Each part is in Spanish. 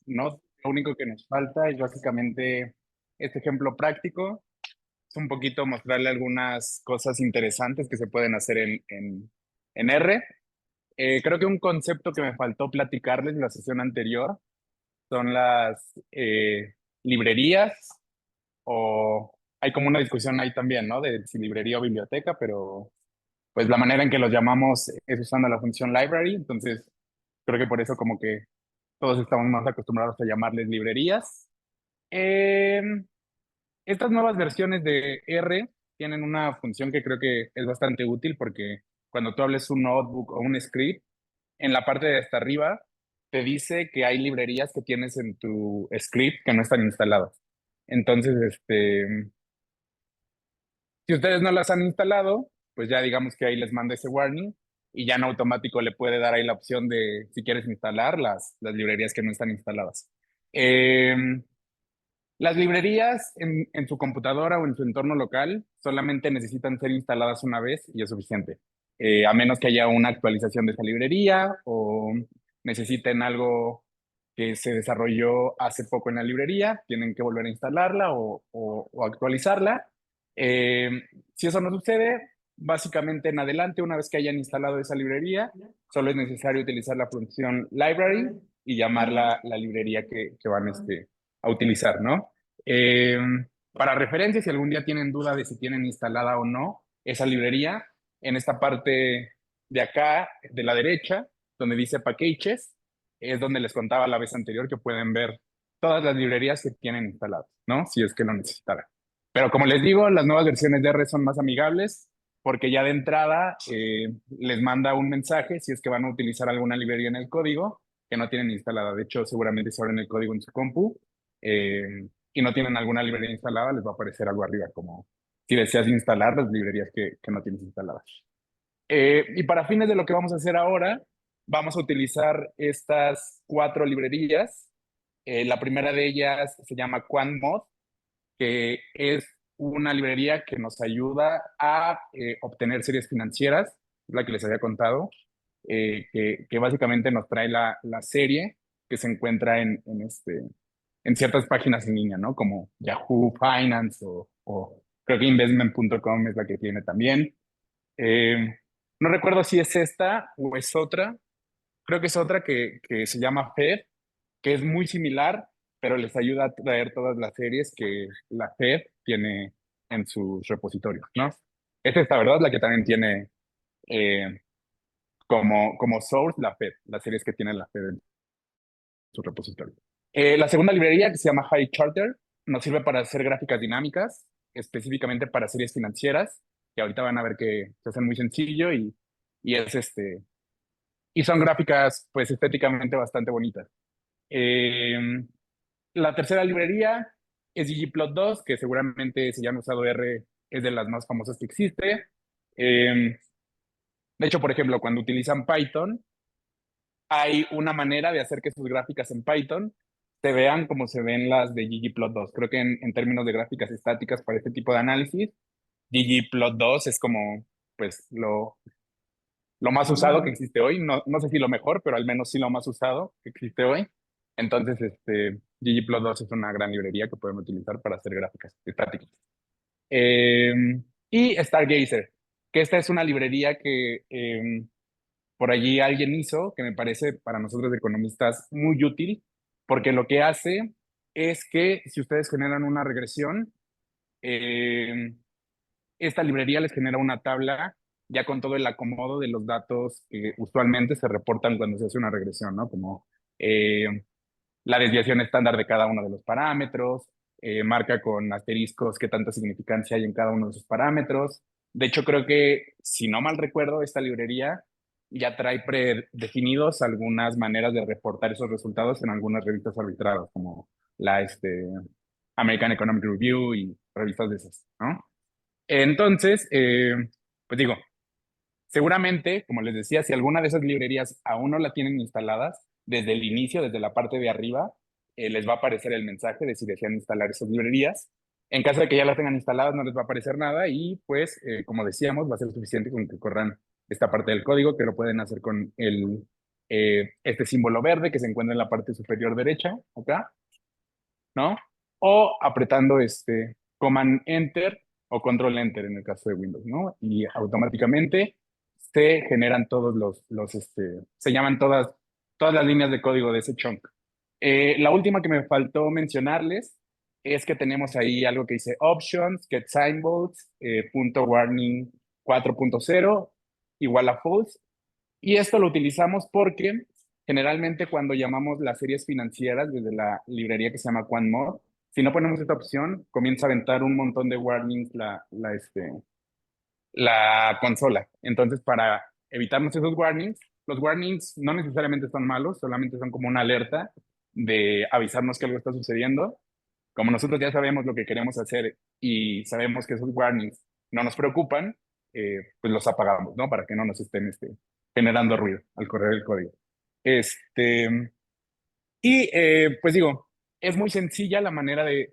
No, lo único que nos falta es básicamente este ejemplo práctico. Es un poquito mostrarle algunas cosas interesantes que se pueden hacer en R. Creo que un concepto que me faltó platicarles en la sesión anterior son las librerías, o hay como una discusión ahí también, ¿no? De si librería o biblioteca, pero pues la manera en que los llamamos es usando la función library. Entonces creo que por eso como que todos estamos más acostumbrados a llamarles librerías. Eh, Estas nuevas versiones de R tienen una función que creo que es bastante útil, porque cuando tú hables un notebook o un script, en la parte de hasta arriba te dice que hay librerías que tienes en tu script que no están instaladas. Entonces, si ustedes no las han instalado, pues ya digamos que ahí les manda ese warning y ya en automático le puede dar ahí la opción de si quieres instalar las librerías que no están instaladas. Eh, las librerías en su computadora o en su entorno local solamente necesitan ser instaladas una vez y es suficiente. A menos que haya una actualización de esa librería o necesiten algo que se desarrolló hace poco en la librería, tienen que volver a instalarla o actualizarla. Eh, si eso no sucede, básicamente en adelante, una vez que hayan instalado esa librería, solo es necesario utilizar la función library y llamarla la librería que van a utilizar, ¿no? Eh, para referencia, si algún día tienen duda de si tienen instalada o no esa librería, en esta parte de acá, de la derecha, donde dice Packages, es donde les contaba la vez anterior que pueden ver todas las librerías que tienen instaladas, ¿no? Si es que lo necesitaran. Pero como les digo, las nuevas versiones de R son más amigables porque ya de entrada les manda un mensaje si es que van a utilizar alguna librería en el código que no tienen instalada. De hecho, seguramente si abren el código en su compu y no tienen alguna librería instalada, les va a aparecer algo arriba, como si deseas instalar las librerías que no tienes instaladas. Y para fines de lo que vamos a hacer ahora, vamos a utilizar estas cuatro librerías. La primera de ellas se llama QuantMod, que es una librería que nos ayuda a obtener series financieras, la que les había contado, que básicamente nos trae la serie que se encuentra en ciertas páginas en línea, ¿no? Como Yahoo Finance o creo que investment.com es la que tiene también. Eh, no recuerdo si es esta o es otra. Creo que es otra que se llama Fed, que es muy similar, pero les ayuda a traer todas las series que la Fed tiene en sus repositorios, ¿no? Es esta, ¿verdad? La que también tiene eh, como source la Fed, las series que tiene la Fed en su repositorio. La segunda librería, que se llama High Charter, nos sirve para hacer gráficas dinámicas, específicamente para series financieras, que ahorita van a ver que se hacen muy sencillo y es y son gráficas pues estéticamente bastante bonitas. Eh, la tercera librería es ggplot2, que seguramente si ya han usado R es de las más famosas que existe. Eh, de hecho, por ejemplo, cuando utilizan Python, hay una manera de hacer que sus gráficas en Python se vean como se ven las de ggplot2. Creo que en términos de gráficas estáticas para este tipo de análisis, ggplot2 es como pues lo más usado que existe hoy. No, no sé si lo mejor, pero al menos sí lo más usado que existe hoy. Entonces, ggplot2 es una gran librería que pueden utilizar para hacer gráficas estáticas. Eh, y Stargazer, que esta es una librería que por allí alguien hizo, que me parece para nosotros economistas muy útil, porque lo que hace es que si ustedes generan una regresión, eh, esta librería les genera una tabla ya con todo el acomodo de los datos que usualmente se reportan cuando se hace una regresión, ¿no? Como eh, la desviación estándar de cada uno de los parámetros, marca con asteriscos qué tanta significancia hay en cada uno de esos parámetros. De hecho, creo que, si no mal recuerdo, esta librería ya trae predefinidos algunas maneras de reportar esos resultados en algunas revistas arbitradas, como la American Economic Review y revistas de esas, ¿no? Entonces, pues digo, seguramente, como les decía, si alguna de esas librerías aún no la tienen instaladas, desde el inicio, desde la parte de arriba, les va a aparecer el mensaje de si desean instalar esas librerías. En caso de que ya las tengan instaladas, no les va a aparecer nada y pues, como decíamos, va a ser suficiente con que corran esta parte del código, que lo pueden hacer con el este símbolo verde que se encuentra en la parte superior derecha, acá, ¿no? O apretando Command Enter o Control Enter en el caso de Windows, ¿no? Y automáticamente se generan todos se llaman todas las líneas de código de ese chunk. La última que me faltó mencionarles es que tenemos ahí algo que dice options, get symbols, punto warning 4.0 igual a false. Y esto lo utilizamos porque generalmente cuando llamamos las series financieras desde la librería que se llama QuantMod, si no ponemos esta opción, comienza a aventar un montón de warnings la consola. Entonces, para evitarnos esos warnings, los warnings no necesariamente son malos, solamente son como una alerta de avisarnos que algo está sucediendo. Como nosotros ya sabemos lo que queremos hacer y sabemos que esos warnings no nos preocupan, pues los apagamos, ¿no? Para que no nos estén generando ruido al correr el código. Pues digo, es muy sencilla la manera de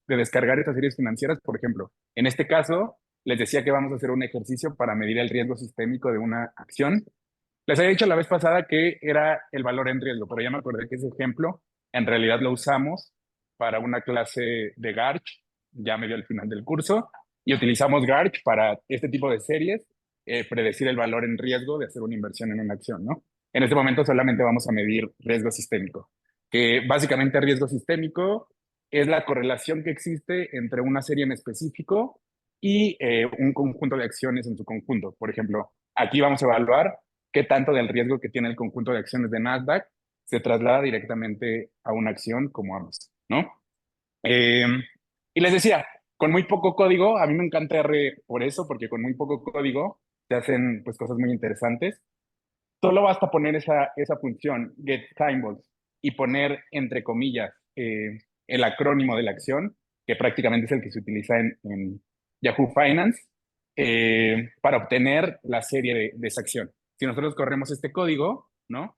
descargar estas series financieras. Por ejemplo, en este caso, les decía que vamos a hacer un ejercicio para medir el riesgo sistémico de una acción. Les había dicho la vez pasada que era el valor en riesgo, pero ya me acordé que ese ejemplo en realidad lo usamos para una clase de Garch, ya medio al final del curso, y utilizamos Garch para este tipo de series, predecir el valor en riesgo de hacer una inversión en una acción, ¿no? En este momento solamente vamos a medir riesgo sistémico, que básicamente riesgo sistémico es la correlación que existe entre una serie en específico y un conjunto de acciones en su conjunto. Por ejemplo, aquí vamos a evaluar qué tanto del riesgo que tiene el conjunto de acciones de Nasdaq se traslada directamente a una acción como Amazon, ¿no? Eh, y les decía, con muy poco código, a mí me encanta R por eso, porque con muy poco código se hacen pues cosas muy interesantes. Solo basta poner esa función, get symbols, y poner entre comillas el acrónimo de la acción, que prácticamente es el que se utiliza en Yahoo Finance, para obtener la serie de esa acción. Si nosotros corremos este código, ¿no?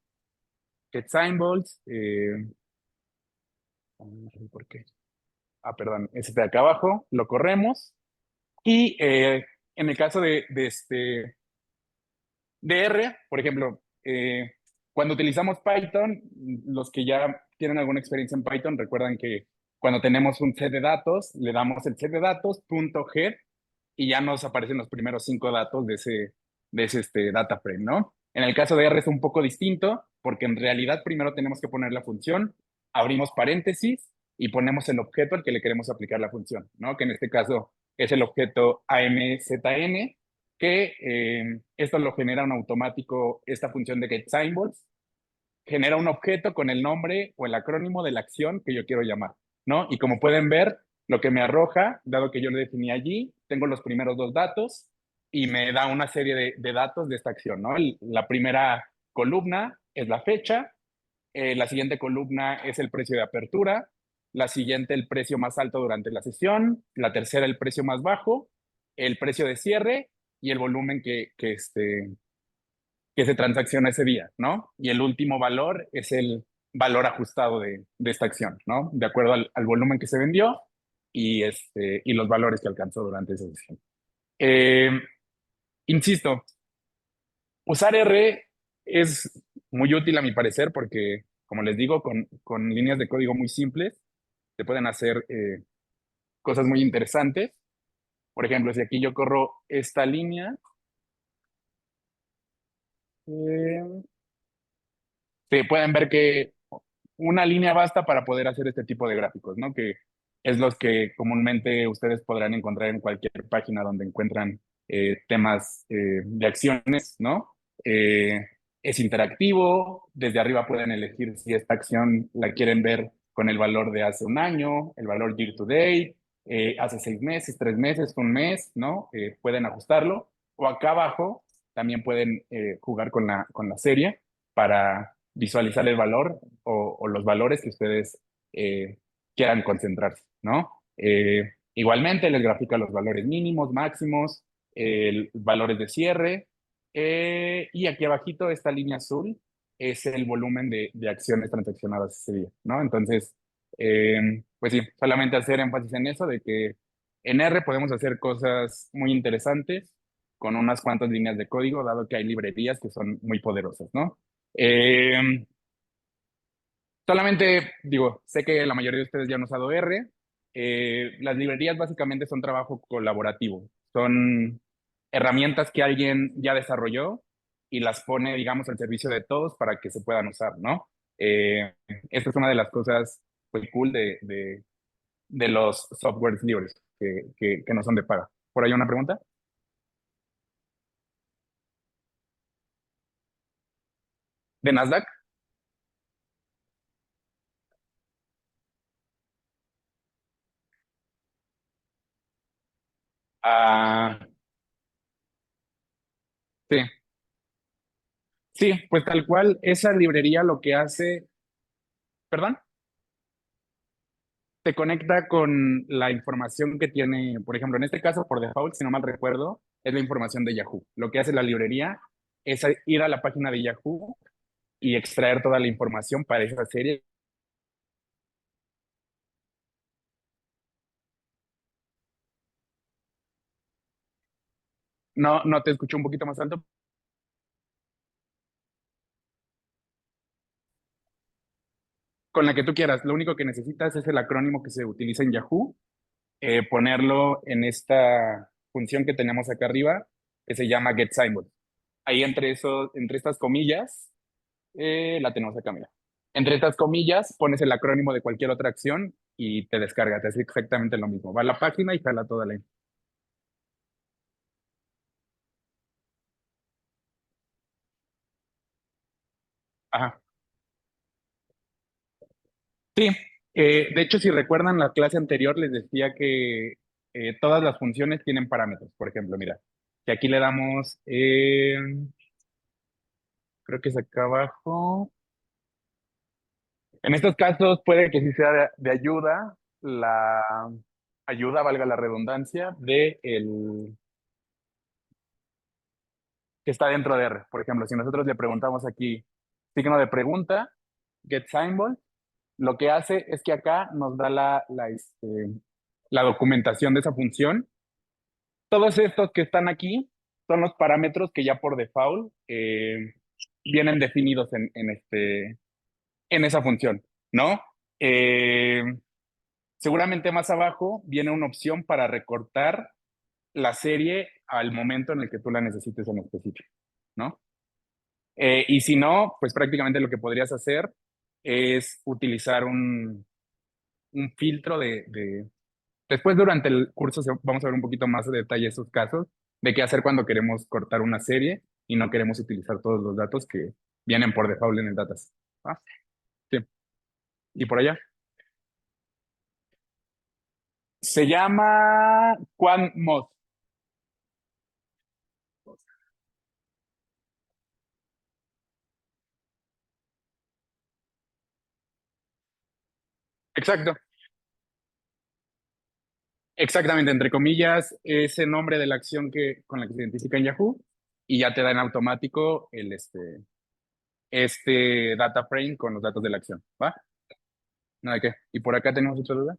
Get symbols, no sé por qué. Ah, perdón, ese de acá abajo, lo corremos y en el caso de R, por ejemplo, cuando utilizamos Python, los que ya tienen alguna experiencia en Python recuerdan que cuando tenemos un set de datos, le damos el set de datos punto .head y ya nos aparecen los primeros 5 datos de ese data frame, ¿no? En el caso de R es un poco distinto porque en realidad primero tenemos que poner la función, abrimos paréntesis y ponemos el objeto al que le queremos aplicar la función, ¿no? Que en este caso es el objeto AMZN, que esto lo genera un automático, esta función de getSymbols, genera un objeto con el nombre o el acrónimo de la acción que yo quiero llamar, ¿no? Y como pueden ver, lo que me arroja, dado que yo lo definí allí, tengo los primeros 2 datos y me da una serie de datos de esta acción, ¿no? La primera columna es la fecha, la siguiente columna es el precio de apertura, la siguiente el precio más alto durante la sesión, la tercera el precio más bajo, el precio de cierre y el volumen que se transacciona ese día, ¿no? Y el último valor es el valor ajustado de esta acción, ¿no? De acuerdo al volumen que se vendió y los valores que alcanzó durante esa sesión. Eh, Insisto, usar R es muy útil a mi parecer porque, como les digo, con líneas de código muy simples se pueden hacer cosas muy interesantes. Por ejemplo, si aquí yo corro esta línea, eh, se pueden ver que una línea basta para poder hacer este tipo de gráficos, ¿no? Que es los que comúnmente ustedes podrán encontrar en cualquier página donde encuentran temas de acciones, ¿no? Eh, es interactivo, desde arriba pueden elegir si esta acción la quieren ver con el valor de hace un año, el valor year to date, hace 6 meses, 3 meses, un mes, ¿no? Pueden ajustarlo. O acá abajo también pueden jugar con la serie para visualizar el valor o los valores que ustedes quieran concentrarse, ¿no? Igualmente les grafica los valores mínimos, máximos, valores de cierre, y aquí abajito esta línea azul es el volumen de acciones transaccionadas ese día, ¿no? Entonces, pues sí, solamente hacer énfasis en eso, de que en R podemos hacer cosas muy interesantes con unas cuantas líneas de código, dado que hay librerías que son muy poderosas, ¿no? Eh, Solamente digo, sé que la mayoría de ustedes ya han usado R. Las librerías básicamente son trabajo colaborativo. Son herramientas que alguien ya desarrolló y las pone, digamos, al servicio de todos para que se puedan usar, ¿no? Esta es una de las cosas pues, cool de los softwares libres que no son de paga. ¿Por ahí una pregunta? ¿De Nasdaq? Ah, sí, sí, pues tal cual, esa librería lo que hace, perdón, te conecta con la información que tiene, por ejemplo, en este caso, por default, si no mal recuerdo, es la información de Yahoo. Lo que hace la librería es ir a la página de Yahoo y extraer toda la información para esa serie. No, no te escucho un poquito más alto. Con la que tú quieras. Lo único que necesitas es el acrónimo que se utiliza en Yahoo, ponerlo en esta función que tenemos acá arriba, que se llama getSymbol. Ahí entre, eso, entre estas comillas, la tenemos acá, mira. Entre estas comillas pones el acrónimo de cualquier otra acción y te descarga, te hace exactamente lo mismo. Va a la página y jala toda la info. Ajá. Sí, de hecho, si recuerdan la clase anterior, les decía que todas las funciones tienen parámetros. Por ejemplo, mira, que aquí le damos, creo que es acá abajo. En estos casos puede que sí sea de ayuda, la ayuda, valga la redundancia, de el que está dentro de R. Por ejemplo, si nosotros le preguntamos aquí signo de pregunta, get symbol, lo que hace es que acá nos da la documentación de esa función. Todos estos que están aquí son los parámetros que ya por default vienen definidos en esa función, ¿no? Eh, Seguramente más abajo viene una opción para recortar la serie al momento en el que tú la necesites en específico, ¿no? Y si no, pues prácticamente lo que podrías hacer es utilizar un filtro Después durante el curso vamos a ver un poquito más de detalle esos casos, de qué hacer cuando queremos cortar una serie y no queremos utilizar todos los datos que vienen por default en el datas. Ah, sí. ¿Y por allá? Se llama QuantMod. Exacto. Exactamente, entre comillas, ese nombre de la acción con la que se identifica en Yahoo y ya te da en automático este data frame con los datos de la acción. ¿Va? No de qué. ¿Y por acá tenemos otra duda?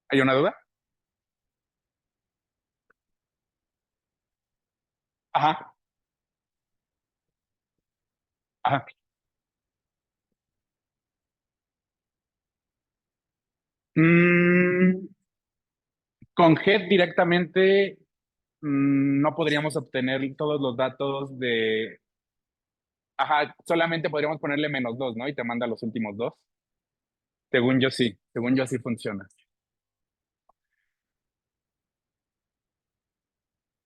¿Hay una duda? Ajá, ajá. Mm, con Head directamente no podríamos obtener todos los datos de... Ajá, solamente podríamos ponerle -2, ¿no? Y te manda los últimos dos. Según yo sí funciona.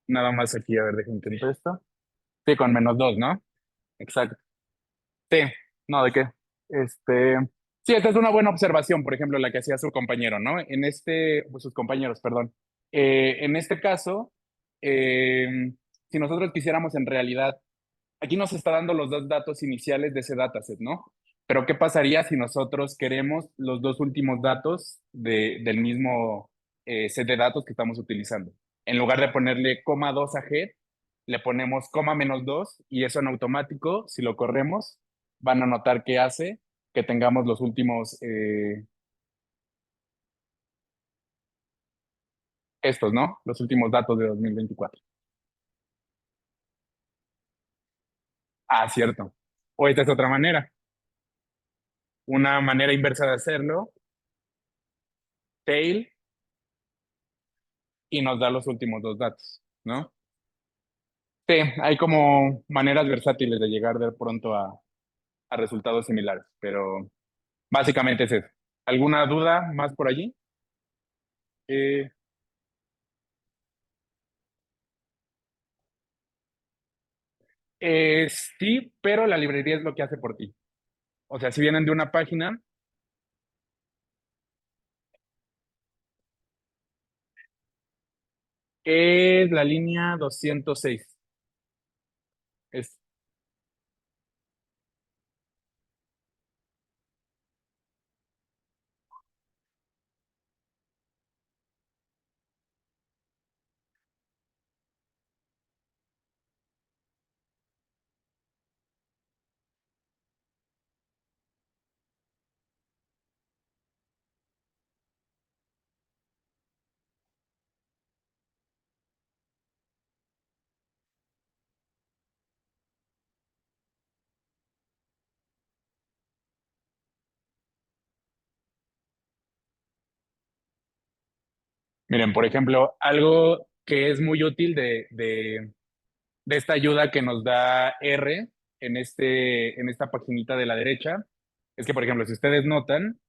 Nada más aquí, a ver, dejen que entre esto. Sí, con -2, ¿no? Exacto. Sí, no, ¿de qué? Este, sí, esta es una buena observación, por ejemplo, la que hacía su compañero, ¿no? Pues sus compañeros, perdón. En este caso, si nosotros quisiéramos en realidad, aquí nos está dando los dos datos iniciales de ese dataset, ¿no? Pero ¿qué pasaría si nosotros queremos los dos últimos datos del mismo set de datos que estamos utilizando? En lugar de ponerle coma 2 a head, le ponemos coma -2 y eso en automático, si lo corremos, van a notar que hace que tengamos los últimos, estos, ¿no? Los últimos datos de 2024. Ah, cierto. O esta es otra manera. Una manera inversa de hacerlo, tail, y nos da los últimos dos datos, ¿no? Sí, hay como maneras versátiles de llegar de pronto a resultados similares, pero básicamente es eso. ¿Alguna duda más por allí? Eh, sí, pero la librería es lo que hace por ti. O sea, si vienen de una página, es la línea 206. Es, miren, por ejemplo, algo que es muy útil de esta ayuda que nos da R en esta paginita de la derecha, es que, por ejemplo, si ustedes notan,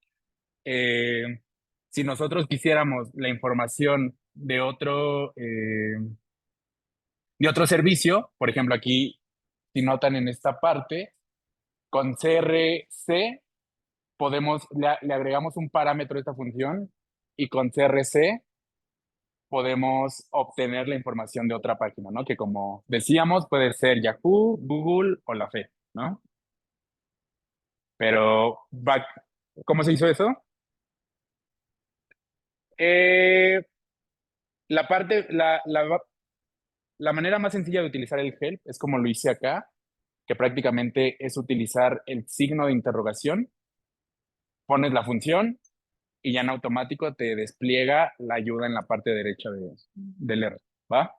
eh, si nosotros quisiéramos la información de otro servicio, por ejemplo, aquí, si notan en esta parte, con CRC le agregamos un parámetro a esta función y con CRC podemos obtener la información de otra página, ¿no? Que como decíamos, puede ser Yahoo, Google o la FE, ¿no? Pero, ¿cómo se hizo eso? Eh, la manera más sencilla de utilizar el help es como lo hice acá, que prácticamente es utilizar el signo de interrogación, pones la función y ya en automático te despliega la ayuda en la parte derecha del R, ¿va?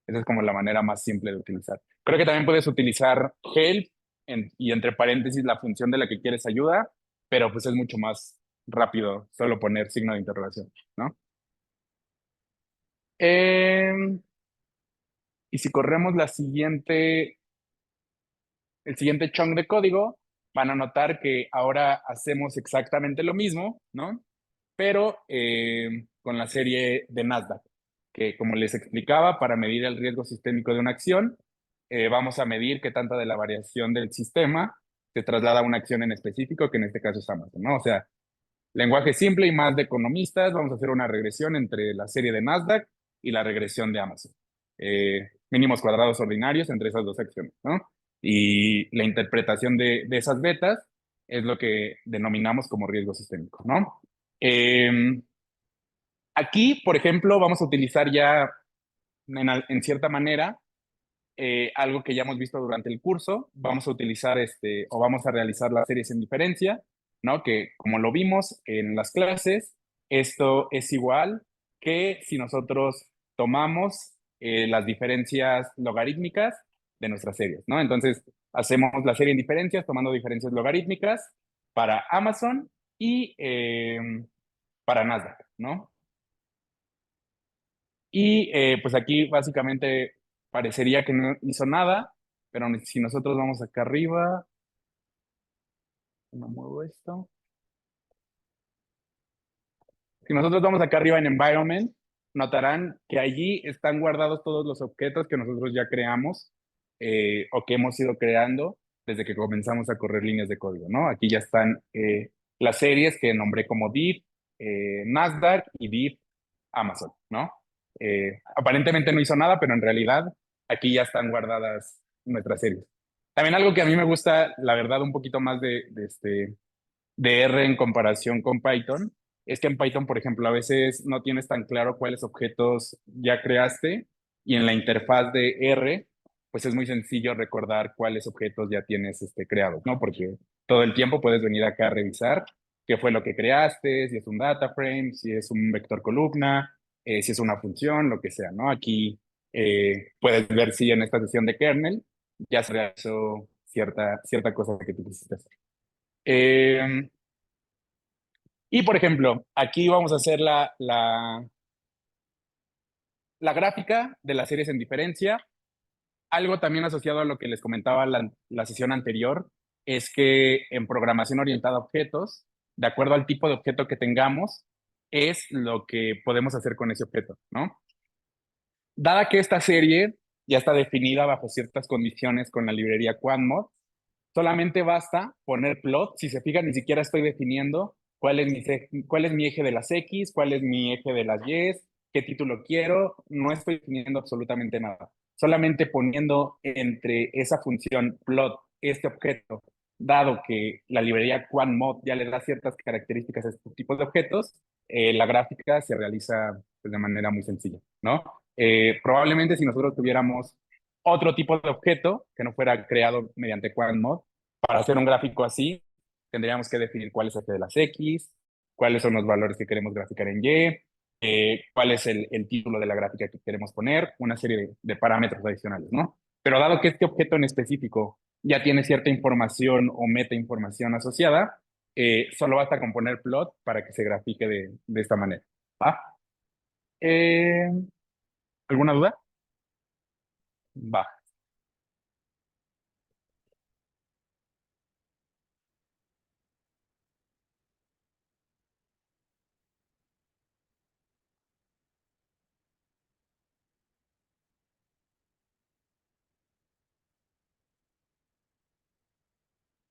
Esa es como la manera más simple de utilizar. Creo que también puedes utilizar help y entre paréntesis la función de la que quieres ayuda, pero pues es mucho más rápido solo poner signo de interrogación, ¿no? Eh, y si corremos el siguiente chunk de código, van a notar que ahora hacemos exactamente lo mismo, ¿no? Pero con la serie de Nasdaq, que como les explicaba, para medir el riesgo sistémico de una acción, vamos a medir qué tanta de la variación del sistema se traslada a una acción en específico, que en este caso es Amazon, ¿no? O sea, lenguaje simple y más de economistas, vamos a hacer una regresión entre la serie de Nasdaq y la regresión de Amazon. Mínimos cuadrados ordinarios entre esas dos acciones, ¿no? Y la interpretación de esas betas es lo que denominamos como riesgo sistémico, ¿no? Eh, Aquí, por ejemplo, vamos a utilizar ya en cierta manera algo que ya hemos visto durante el curso. Vamos a utilizar o vamos a realizar las series en diferencia, ¿no? Que como lo vimos en las clases, esto es igual que si nosotros tomamos las diferencias logarítmicas de nuestras series, ¿no? Entonces, hacemos la serie en diferencias tomando diferencias logarítmicas para Amazon y para Nasdaq, ¿no? Y pues aquí básicamente parecería que no hizo nada, pero si nosotros vamos acá arriba, no muevo esto. Si nosotros vamos acá arriba en Environment, notarán que allí están guardados todos los objetos que nosotros ya creamos o que hemos ido creando desde que comenzamos a correr líneas de código, ¿no? Aquí ya están las series que nombré como div, Nasdaq y div Amazon, ¿no? Aparentemente no hizo nada, pero en realidad aquí ya están guardadas nuestras series. También algo que a mí me gusta, la verdad, un poquito más de R en comparación con Python, es que en Python, por ejemplo, a veces no tienes tan claro cuáles objetos ya creaste y en la interfaz de R, pues es muy sencillo recordar cuáles objetos ya tienes creados, ¿no? Porque todo el tiempo puedes venir acá a revisar qué fue lo que creaste, si es un data frame, si es un vector columna, si es una función, lo que sea, ¿no? Aquí Puedes ver si en esta sesión de kernel ya se realizó cierta cosa que tú quisiste hacer. Y por ejemplo, aquí vamos a hacer la gráfica de las series en diferencia. Algo también asociado a lo que les comentaba la sesión anterior es que en programación orientada a objetos, de acuerdo al tipo de objeto que tengamos, es lo que podemos hacer con ese objeto, ¿no? Dada que esta serie ya está definida bajo ciertas condiciones con la librería QuantMod, solamente basta poner plot. Si se fijan, ni siquiera estoy definiendo cuál es mi eje de las X, cuál es mi eje de las Y, qué título quiero. No estoy definiendo absolutamente nada. Solamente poniendo entre esa función plot este objeto, dado que la librería QuantMod ya le da ciertas características a este tipo de objetos, la gráfica se realiza pues, de manera muy sencilla, ¿no? Probablemente si nosotros tuviéramos otro tipo de objeto que no fuera creado mediante QuantMod, para hacer un gráfico así, tendríamos que definir cuál es el eje de las X, cuáles son los valores que queremos graficar en Y, cuál es el título de la gráfica que queremos poner, una serie de parámetros adicionales, ¿no? Pero dado que este objeto en específico ya tiene cierta información o meta información asociada, solo basta con poner plot para que se grafique de esta manera. ¿Va? Eh, ¿Alguna duda? Va.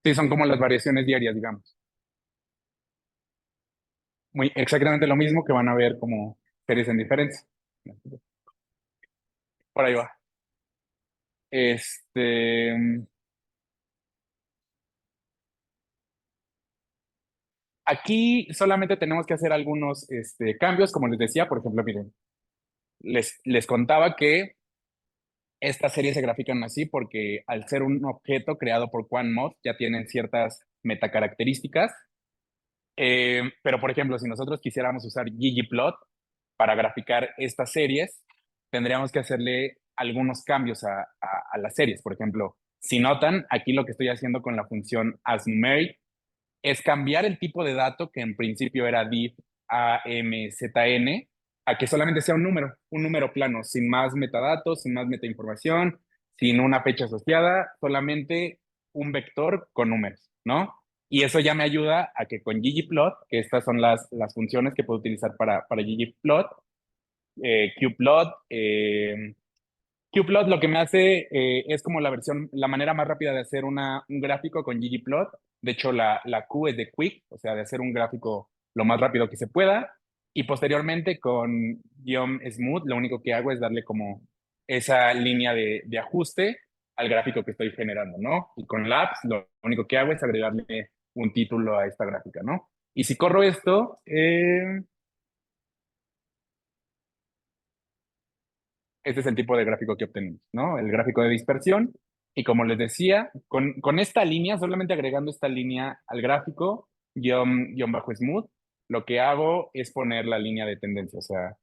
Sí, son como las variaciones diarias, digamos. Muy exactamente lo mismo que van a ver como series en diferencia. Por ahí va. Este, aquí solamente tenemos que hacer algunos cambios, como les decía, por ejemplo, miren, les contaba que estas series se grafican así porque al ser un objeto creado por QuantMod ya tienen ciertas metacaracterísticas. Pero, por ejemplo, si nosotros quisiéramos usar ggplot para graficar estas series, tendríamos que hacerle algunos cambios a las series. Por ejemplo, si notan, aquí lo que estoy haciendo con la función asNumeric es cambiar el tipo de dato que en principio era div amzn a que solamente sea un número plano, sin más metadatos, sin más metainformación, sin una fecha asociada, solamente un vector con números, ¿no? Y eso ya me ayuda a que con ggplot, que estas son las funciones que puedo utilizar para ggplot, qplot, Qplot lo que me hace es como la manera más rápida de hacer un gráfico con ggplot. De hecho, la Q es de quick, o sea, de hacer un gráfico lo más rápido que se pueda. Y posteriormente con guión smooth, lo único que hago es darle como esa línea de ajuste al gráfico que estoy generando, ¿no? Y con labs, lo único que hago es agregarle un título a esta gráfica, ¿no? Y si corro esto, este es el tipo de gráfico que obtenemos, ¿no? El gráfico de dispersión. Y como les decía, con esta línea, solamente agregando esta línea al gráfico, guión bajo smooth, lo que hago es poner la línea de tendencia. O sea,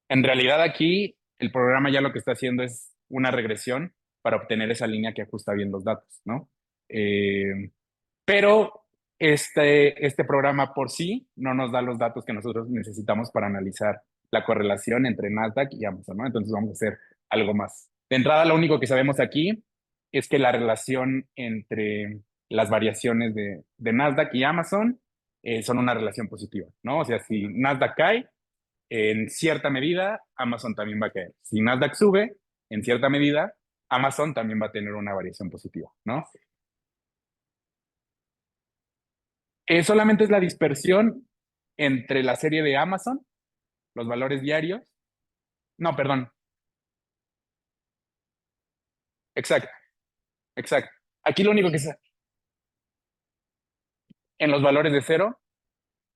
en realidad aquí el programa ya lo que está haciendo es una regresión para obtener esa línea que ajusta bien los datos, ¿no? Pero este programa por sí no nos da los datos que nosotros necesitamos para analizar la correlación entre Nasdaq y Amazon, ¿no? Entonces vamos a hacer algo más. De entrada, lo único que sabemos aquí es que la relación entre las variaciones de Nasdaq y Amazon son una relación positiva, ¿no? O sea, si Nasdaq cae, en cierta medida, Amazon también va a caer. Si Nasdaq sube, en cierta medida, Amazon también va a tener una variación positiva, ¿no? Solamente es la dispersión entre la serie de Amazon, los valores diarios. No, perdón. Exacto, exacto. Aquí lo único que es en los valores de cero,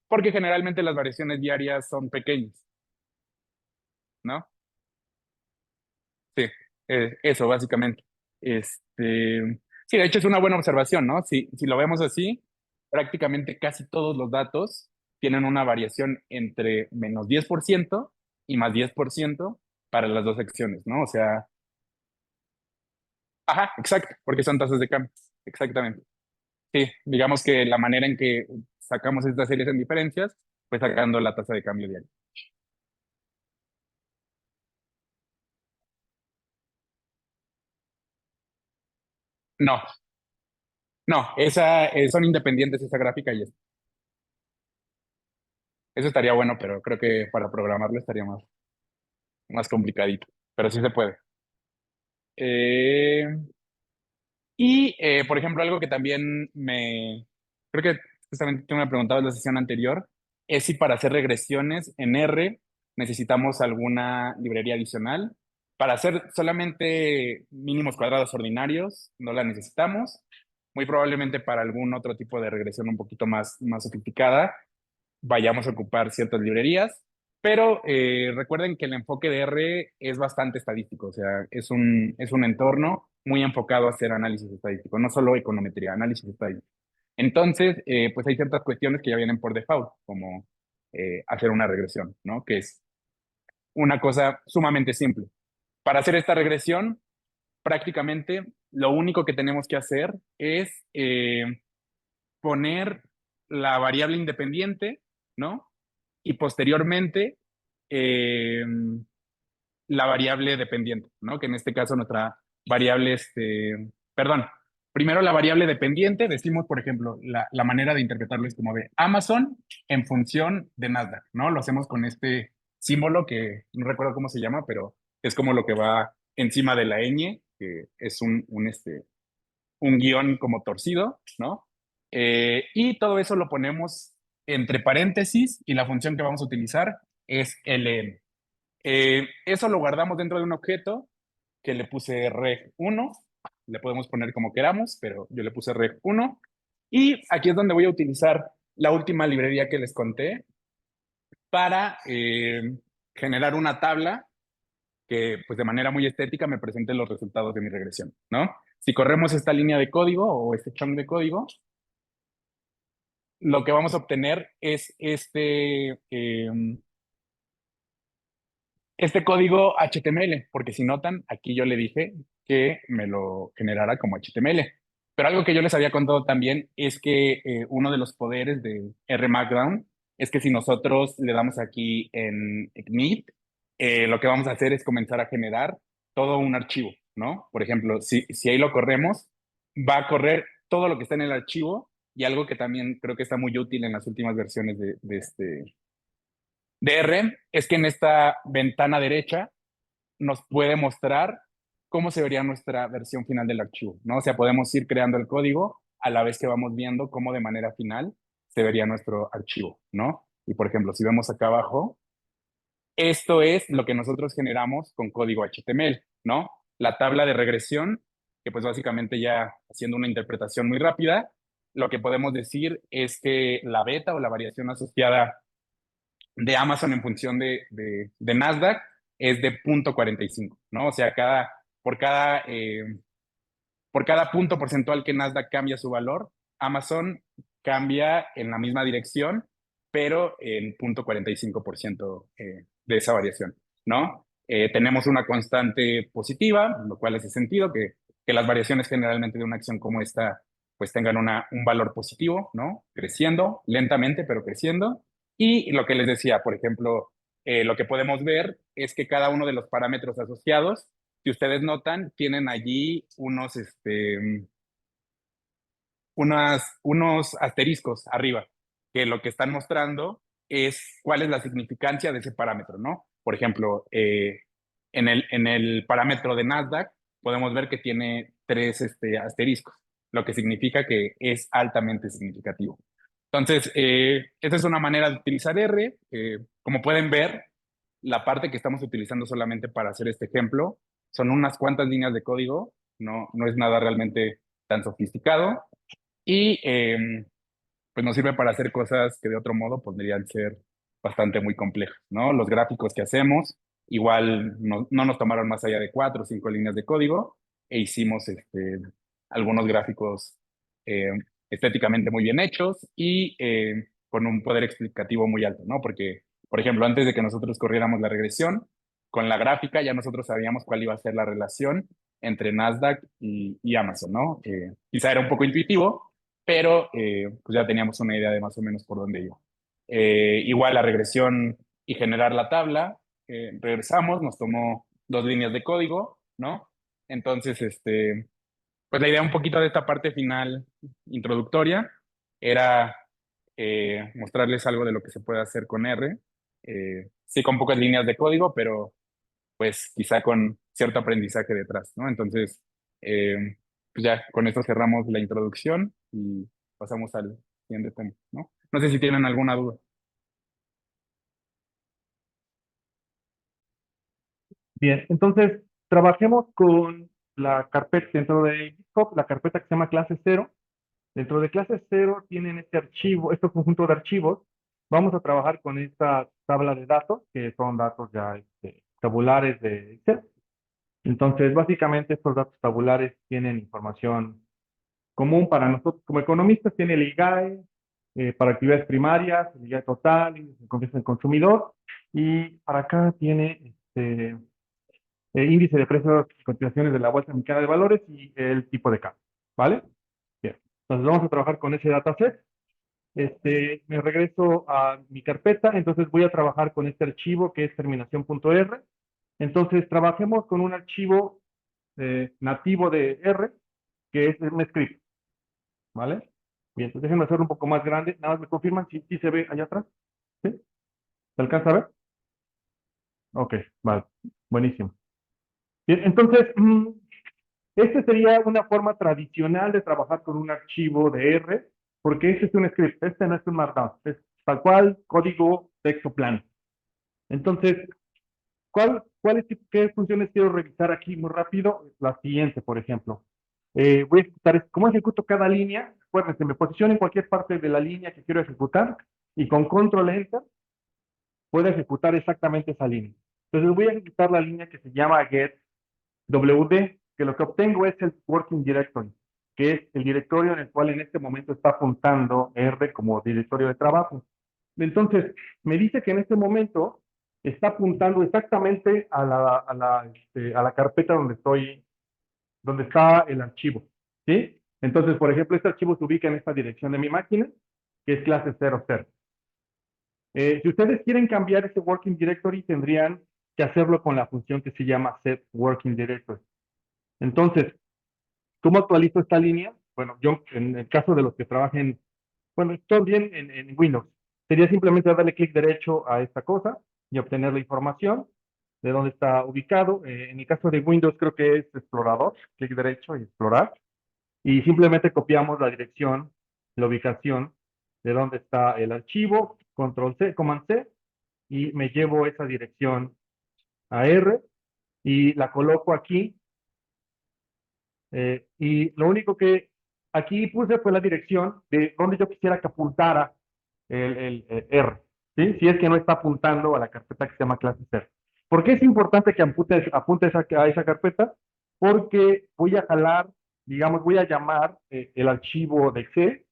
porque generalmente las variaciones diarias son pequeñas, ¿no? Sí, eso básicamente. Sí, de hecho es una buena observación, ¿no? Si lo vemos así, prácticamente casi todos los datos tienen una variación entre -10% y +10%, para las dos secciones, ¿no? O sea, ajá, exacto, porque son tasas de cambio, exactamente. Sí, digamos que la manera en que sacamos estas series en diferencias, pues sacando la tasa de cambio diaria. No, no, son independientes esa gráfica y eso estaría bueno, pero creo que para programarlo estaría más complicadito, pero sí se puede. Eh, por ejemplo, algo que también creo que justamente tú me preguntabas en la sesión anterior, es si para hacer regresiones en R necesitamos alguna librería adicional. Para hacer solamente mínimos cuadrados ordinarios, no la necesitamos. Muy probablemente para algún otro tipo de regresión un poquito más sofisticada, vayamos a ocupar ciertas librerías, pero recuerden que el enfoque de R es bastante estadístico, o sea, es un entorno muy enfocado a hacer análisis estadístico, no solo econometría, análisis estadístico. Entonces, pues hay ciertas cuestiones que ya vienen por default, como hacer una regresión, ¿no? Que es una cosa sumamente simple. Para hacer esta regresión, prácticamente lo único que tenemos que hacer es poner la variable independiente, ¿no? Y posteriormente eh, la variable dependiente, ¿no? Que en este caso nuestra variable, perdón, primero la variable dependiente, decimos, por ejemplo, la manera de interpretarlo es como de Amazon en función de Nasdaq, ¿no? Lo hacemos con este símbolo que no recuerdo cómo se llama, pero es como lo que va encima de la ñ, que es un guión como torcido, ¿no? Y todo eso lo ponemos entre paréntesis y la función que vamos a utilizar es ln. Eso lo guardamos dentro de un objeto que le puse reg1, le podemos poner como queramos, pero yo le puse reg1. Y aquí es donde voy a utilizar la última librería que les conté para generar una tabla que pues de manera muy estética me presente los resultados de mi regresión, ¿no? Si corremos esta línea de código o este chunk de código, lo que vamos a obtener es este código HTML, porque si notan, aquí yo le dije que me lo generara como HTML. Pero algo que yo les había contado también es que uno de los poderes de R Markdown es que si nosotros le damos aquí en Ignite, lo que vamos a hacer es comenzar a generar todo un archivo, ¿no? Por ejemplo, si ahí lo corremos, va a correr todo lo que está en el archivo y algo que también creo que está muy útil en las últimas versiones de R es que en esta ventana derecha nos puede mostrar cómo se vería nuestra versión final del archivo, ¿no? O sea, podemos ir creando el código a la vez que vamos viendo cómo de manera final se vería nuestro archivo, ¿no? Y por ejemplo, si vemos acá abajo, esto es lo que nosotros generamos con código HTML, ¿no? La tabla de regresión, que pues básicamente ya haciendo una interpretación muy rápida, lo que podemos decir es que la beta o la variación asociada de Amazon en función de Nasdaq es de 0,45, ¿no? O sea, por cada punto porcentual que Nasdaq cambia su valor, Amazon cambia en la misma dirección, pero en 0,45% de esa variación, ¿no? Tenemos una constante positiva, lo cual hace sentido que las variaciones generalmente de una acción como esta pues tengan un valor positivo, ¿no? Creciendo lentamente, pero creciendo. Y lo que les decía, por ejemplo, lo que podemos ver es que cada uno de los parámetros asociados, si ustedes notan, tienen allí unos asteriscos arriba, que lo que están mostrando es cuál es la significancia de ese parámetro, ¿no? Por ejemplo, en el parámetro de Nasdaq podemos ver que tiene tres asteriscos, lo que significa que es altamente significativo. Entonces, esta es una manera de utilizar R. Como pueden ver, la parte que estamos utilizando solamente para hacer este ejemplo son unas cuantas líneas de código, no es nada realmente tan sofisticado y pues nos sirve para hacer cosas que de otro modo podrían ser bastante muy complejas, ¿no? Los gráficos que hacemos igual no nos tomaron más allá de 4 o 5 líneas de código e hicimos algunos gráficos eh, estéticamente muy bien hechos y con un poder explicativo muy alto, ¿no? Porque, por ejemplo, antes de que nosotros corriéramos la regresión, con la gráfica ya nosotros sabíamos cuál iba a ser la relación entre Nasdaq y Amazon, ¿no? Quizá era un poco intuitivo, pero pues ya teníamos una idea de más o menos por dónde iba. Igual la regresión y generar la tabla, regresamos, nos tomó 2 líneas de código, ¿no? Entonces, pues la idea un poquito de esta parte final introductoria era mostrarles algo de lo que se puede hacer con R. Sí, con pocas líneas de código, pero pues quizá con cierto aprendizaje detrás, ¿no? Entonces, pues ya con esto cerramos la introducción y pasamos al siguiente tema, ¿no? No sé si tienen alguna duda. Bien, entonces trabajemos con la carpeta dentro de GitHub, la carpeta que se llama clase cero. Dentro de clase cero tienen este archivo, este conjunto de archivos. Vamos a trabajar con esta tabla de datos, que son datos ya tabulares de Excel. Entonces, básicamente estos datos tabulares tienen información común para nosotros como economistas, tiene el IGAE, para actividades primarias, el IGAE total, índice de confianza del consumidor, y para acá tiene índice de precios y cotizaciones de la Bolsa Mexicana de Valores y el tipo de cambio, ¿vale? Bien, entonces vamos a trabajar con ese dataset. Me regreso a mi carpeta, entonces voy a trabajar con este archivo que es terminación.r. Entonces, trabajemos con un archivo nativo de R, que es un script, ¿vale? Bien, entonces déjenme hacerlo un poco más grande. Nada más me confirman si se ve allá atrás. ¿Sí? ¿Se alcanza a ver? Ok, vale. Buenísimo. Bien, entonces, esta sería una forma tradicional de trabajar con un archivo de R, porque este es un script, este no es un markdown, es tal cual código texto plano. Entonces, ¿qué funciones quiero revisar aquí muy rápido? La siguiente, por ejemplo. Voy a ejecutar, ¿cómo ejecuto cada línea? Acuérdense, me posiciono en cualquier parte de la línea que quiero ejecutar y con control enter puedo ejecutar exactamente esa línea. Entonces voy a ejecutar la línea que se llama get WD, que lo que obtengo es el working directory, que es el directorio en el cual en este momento está apuntando R como directorio de trabajo. Entonces, me dice que en este momento está apuntando exactamente a la carpeta donde está el archivo, ¿sí? Entonces, por ejemplo, este archivo se ubica en esta dirección de mi máquina, que es clase 00. Si ustedes quieren cambiar ese working directory, tendrían que hacerlo con la función que se llama set working directory. Entonces, ¿cómo actualizo esta línea? Bueno, yo en el caso de los que trabajen, bueno, todo bien en Windows, sería simplemente darle clic derecho a esta cosa y obtener la información de dónde está ubicado. En el caso de Windows creo que es explorador, clic derecho y explorar. Y simplemente copiamos la dirección, la ubicación de dónde está el archivo, control C, command C, y me llevo esa dirección a R y la coloco aquí. Y lo único que aquí puse fue la dirección de donde yo quisiera que apuntara el R, ¿sí? Si es que no está apuntando a la carpeta que se llama clase R. ¿Por qué es importante que apunte a esa carpeta? Porque voy a jalar, digamos, voy a llamar el archivo de Excel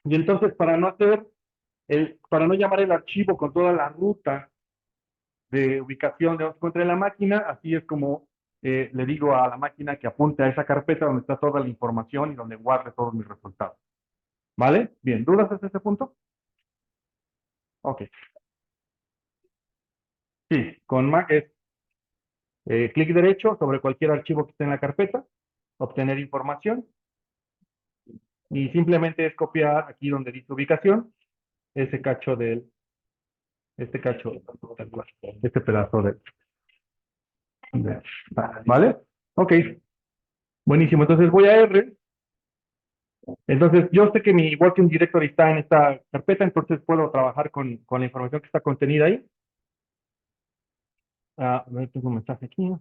y entonces para no llamar el archivo con toda la ruta de ubicación de donde se encuentra la máquina, así es como le digo a la máquina que apunte a esa carpeta donde está toda la información y donde guarde todos mis resultados. ¿Vale? Bien, ¿dudas hasta ese punto? Ok. Sí, con Mac es clic derecho sobre cualquier archivo que esté en la carpeta, obtener información y simplemente es copiar aquí donde dice ubicación, ese cacho este cacho, este pedazo ¿vale? Ok, buenísimo. Entonces voy a R. Entonces yo sé que mi working directory está en esta carpeta, entonces puedo trabajar con la información que está contenida ahí. A ver, tengo un mensaje aquí.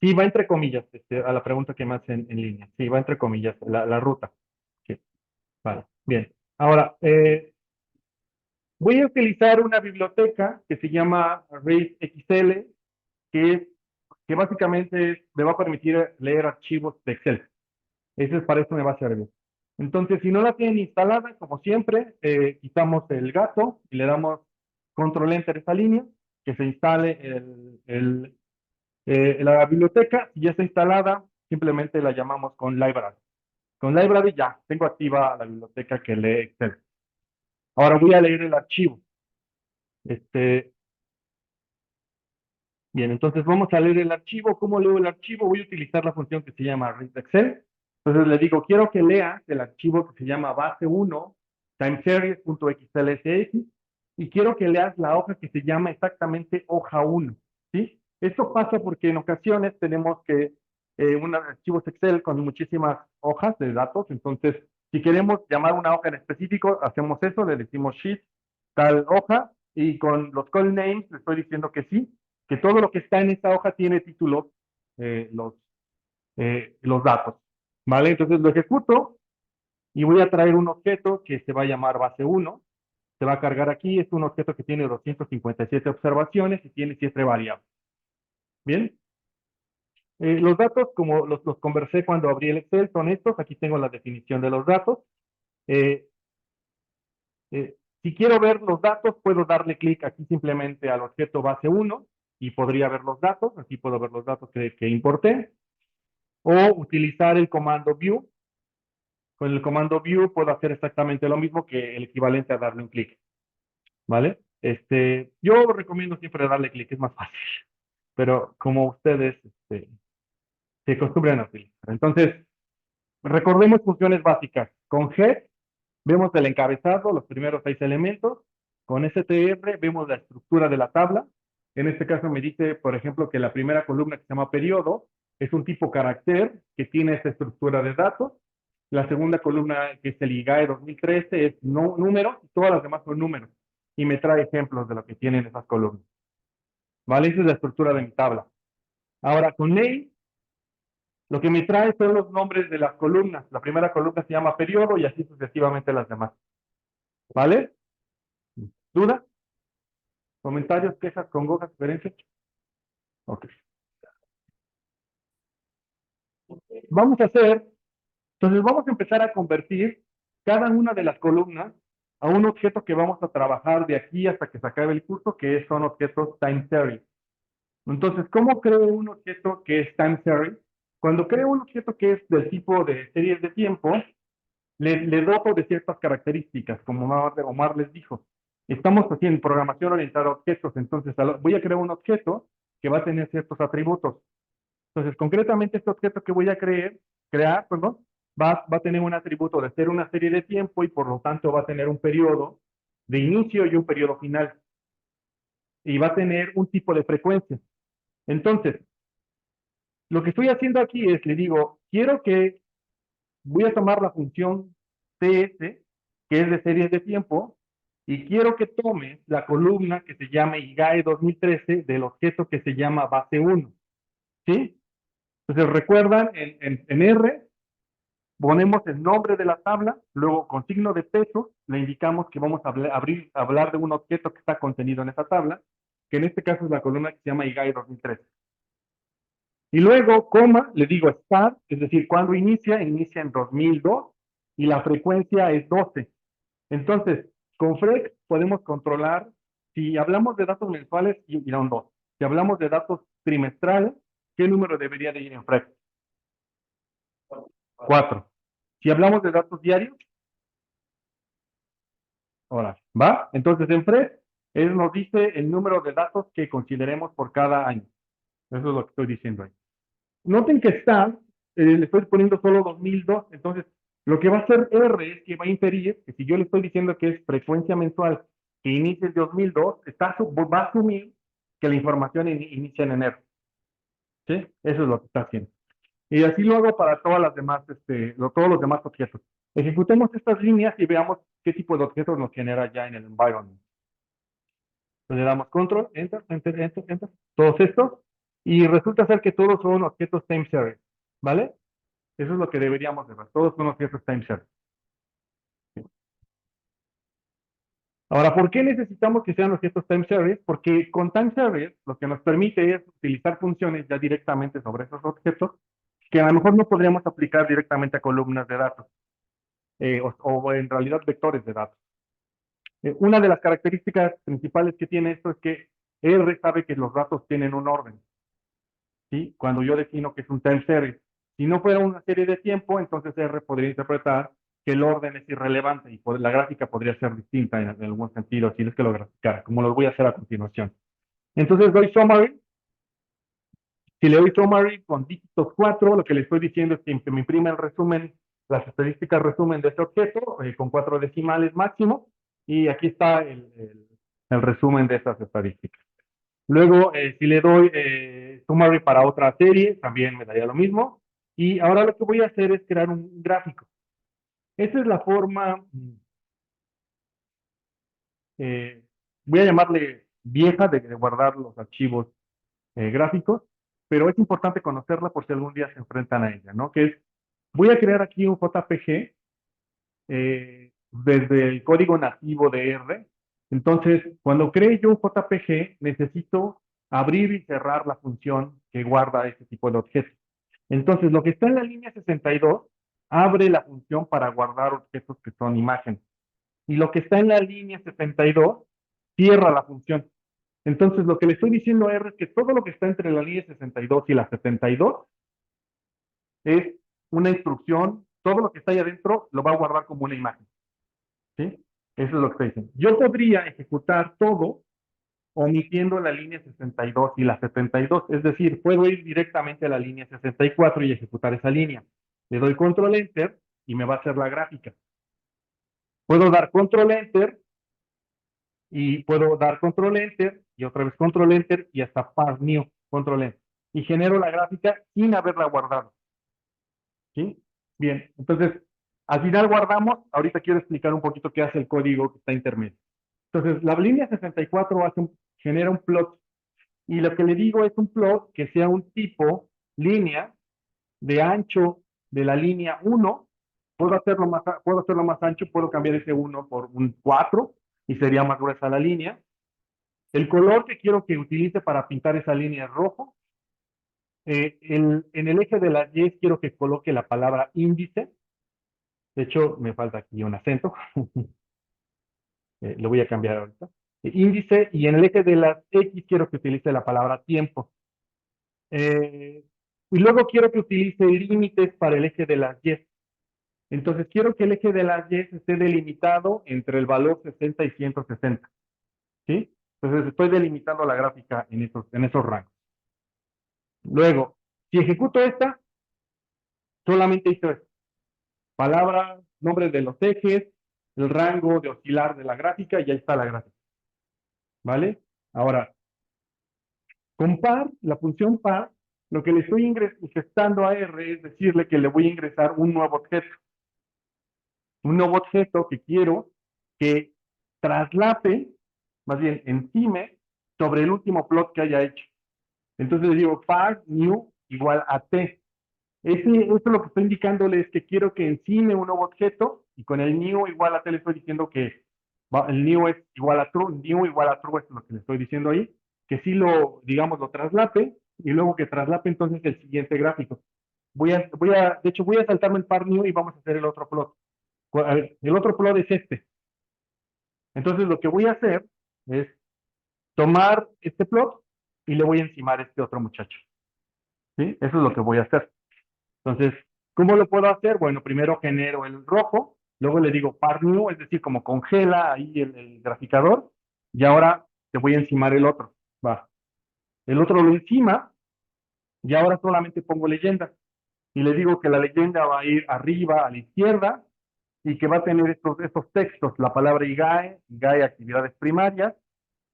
Sí, va entre comillas, a la pregunta que me hacen en línea. Sí, va entre comillas, la ruta. Sí, vale, bien. Ahora, voy a utilizar una biblioteca que se llama RaceXL, que básicamente me va a permitir leer archivos de Excel. Ese para eso me va a servir. Entonces, si no la tienen instalada, como siempre, quitamos el gato y le damos control enter esa línea, que se instale la biblioteca. Si ya está instalada, simplemente la llamamos con library. Con library ya tengo activa la biblioteca que lee Excel. Ahora voy a leer el archivo. Bien, entonces vamos a leer el archivo. ¿Cómo leo el archivo? Voy a utilizar la función que se llama read Excel. Entonces le digo, quiero que lea el archivo que se llama base1 timeseries.xlsx y quiero que leas la hoja que se llama exactamente hoja 1. ¿Sí? Esto pasa porque en ocasiones tenemos que unos archivos Excel con muchísimas hojas de datos. Entonces, si queremos llamar una hoja en específico, hacemos eso, le decimos sheet, tal hoja, y con los call names le estoy diciendo que sí, que todo lo que está en esta hoja tiene títulos, eh, los, los datos. ¿Vale? Entonces lo ejecuto y voy a traer un objeto que se va a llamar base1. Se va a cargar aquí. Es un objeto que tiene 257 observaciones y tiene 7 variables. Bien. Los datos, como los conversé cuando abrí el Excel, son estos. Aquí tengo la definición de los datos. Eh, si quiero ver los datos, puedo darle clic aquí simplemente al objeto base1 y podría ver los datos. Aquí puedo ver los datos que importé. O utilizar el comando view. Con el comando view puedo hacer exactamente lo mismo que el equivalente a darle un clic. ¿Vale? Yo recomiendo siempre darle clic, es más fácil. Pero como ustedes se acostumbran a utilizar. Entonces, recordemos funciones básicas. Con head vemos el encabezado, los primeros 6 elementos. Con str vemos la estructura de la tabla. En este caso me dice, por ejemplo, que la primera columna que se llama periodo es un tipo carácter que tiene esta estructura de datos. La segunda columna, que es el IGAE 2013, es número, y todas las demás son números. Y me trae ejemplos de lo que tienen esas columnas. ¿Vale? Esa es la estructura de mi tabla. Ahora, con name, lo que me trae son los nombres de las columnas. La primera columna se llama periodo y así sucesivamente las demás. ¿Vale? ¿Duda? ¿Comentarios, quejas, congojas, sugerencias? Ok. Vamos a hacer, entonces vamos a empezar a convertir cada una de las columnas a un objeto que vamos a trabajar de aquí hasta que se acabe el curso, que son objetos time series. Entonces, ¿cómo creo un objeto que es time series? Cuando creo un objeto que es del tipo de series de tiempo, le doto de ciertas características, como Omar les dijo. Estamos haciendo programación orientada a objetos, entonces voy a crear un objeto que va a tener ciertos atributos. Entonces, concretamente, este objeto que voy a crear, perdón, va a tener un atributo de ser una serie de tiempo y por lo tanto va a tener un periodo de inicio y un periodo final. Y va a tener un tipo de frecuencia. Entonces, lo que estoy haciendo aquí es, le digo, voy a tomar la función ts, que es de series de tiempo, y quiero que tome la columna que se llame IGAE 2013 del objeto que se llama base1. ¿Sí? Entonces, recuerdan, en R ponemos el nombre de la tabla, luego con signo de peso le indicamos que vamos a hablar de un objeto que está contenido en esa tabla, que en este caso es la columna que se llama IGAE 2013. Y luego, coma, le digo start, es decir, cuando inicia en 2002 y la frecuencia es 12. Entonces, con Frex podemos controlar, si hablamos de datos mensuales, irán 2. Si hablamos de datos trimestrales, ¿qué número debería de ir en Frex? 4. Si hablamos de datos diarios, ahora, ¿va? Entonces, en Frex, él nos dice el número de datos que consideremos por cada año. Eso es lo que estoy diciendo ahí. Noten que le estoy poniendo solo 2002, entonces lo que va a hacer R es que va a inferir que si yo le estoy diciendo que es frecuencia mensual que inicia el 2002, va a asumir que la información inicia en enero. ¿Sí? Eso es lo que está haciendo. Y así lo hago para todas las demás, todos los demás objetos. Ejecutemos estas líneas y veamos qué tipo de objetos nos genera ya en el environment. Entonces le damos control, enter, enter, enter, enter, todos estos, y resulta ser que todos son objetos time series, ¿vale? Eso es lo que deberíamos de ver. Todos son objetos time series. Ahora, ¿por qué necesitamos que sean objetos time series? Porque con time series lo que nos permite es utilizar funciones ya directamente sobre esos objetos que a lo mejor no podríamos aplicar directamente a columnas de datos o en realidad vectores de datos. Una de las características principales que tiene esto es que R sabe que los datos tienen un orden, ¿sí? Cuando yo defino que es un time series. Si no fuera una serie de tiempo, entonces R podría interpretar que el orden es irrelevante y la gráfica podría ser distinta en algún sentido, si es que lo graficara, como lo voy a hacer a continuación. Entonces doy summary. Si le doy summary con dígitos 4, lo que le estoy diciendo es que me imprime el resumen, las estadísticas resumen de este objeto con 4 decimales máximo, y aquí está el resumen de estas estadísticas. Luego, si le doy summary para otra serie, también me daría lo mismo. Y ahora lo que voy a hacer es crear un gráfico. Esa es la forma, eh, voy a llamarle vieja de guardar los archivos gráficos, pero es importante conocerla por si algún día se enfrentan a ella, ¿no? Que es, voy a crear aquí un JPG desde el código nativo de R. Entonces, cuando cree yo un JPG, necesito abrir y cerrar la función que guarda este tipo de objetos. Entonces, lo que está en la línea 62 abre la función para guardar objetos que son imágenes. Y lo que está en la línea 62 cierra la función. Entonces, lo que le estoy diciendo a R es que todo lo que está entre la línea 62 y la 72 es una instrucción, todo lo que está ahí adentro lo va a guardar como una imagen. ¿Sí? Eso es lo que estoy diciendo. Yo podría ejecutar todo omitiendo la línea 62 y la 72, es decir, puedo ir directamente a la línea 64 y ejecutar esa línea. Le doy control enter y me va a hacer la gráfica. Puedo dar control enter y puedo dar control enter y otra vez control enter y hasta parse new, control enter. Y genero la gráfica sin haberla guardado. ¿Sí? Bien, entonces, al final guardamos, ahorita quiero explicar un poquito qué hace el código que está intermedio. Entonces, la línea 64 genera un plot y lo que le digo es un plot que sea un tipo línea de ancho de la línea 1. Puedo hacerlo más ancho, puedo cambiar ese 1 por un 4 y sería más gruesa la línea. El color que quiero que utilice para pintar esa línea es rojo. En el eje de las Y quiero que coloque la palabra índice. De hecho, me falta aquí un acento. Lo voy a cambiar ahorita. Índice, y en el eje de las X quiero que utilice la palabra tiempo. Y luego quiero que utilice límites para el eje de las Y. Entonces quiero que el eje de las Y esté delimitado entre el valor 60 y 160. ¿Sí? Entonces estoy delimitando la gráfica en esos rangos. Luego, si ejecuto esta, solamente hice esto. Palabra, nombre de los ejes, el rango de oscilar de la gráfica, y ya está la gráfica. ¿Vale? Ahora, con par, la función par, lo que le estoy ingresando a R es decirle que le voy a ingresar un nuevo objeto. Un nuevo objeto que quiero que traslape, más bien encime, sobre el último plot que haya hecho. Entonces le digo par new igual a t. Esto lo que estoy indicándole es que quiero que encime un nuevo objeto, y con el new igual a t le estoy diciendo que el new es igual a true, new igual a true, es lo que le estoy diciendo ahí, que sí digamos, lo traslape, y luego que traslape entonces el siguiente gráfico. De hecho, voy a saltarme el par new y vamos a hacer el otro plot. A ver, el otro plot es este. Entonces lo que voy a hacer es tomar este plot y le voy a encimar a este otro muchacho. ¿Sí? Eso es lo que voy a hacer. Entonces, ¿cómo lo puedo hacer? Bueno, primero genero el rojo, luego le digo par new, es decir, como congela ahí el graficador, y ahora te voy a encimar el otro. Va. El otro lo encima, y ahora solamente pongo leyenda. Y le digo que la leyenda va a ir arriba a la izquierda y que va a tener estos textos, la palabra IGAE actividades primarias,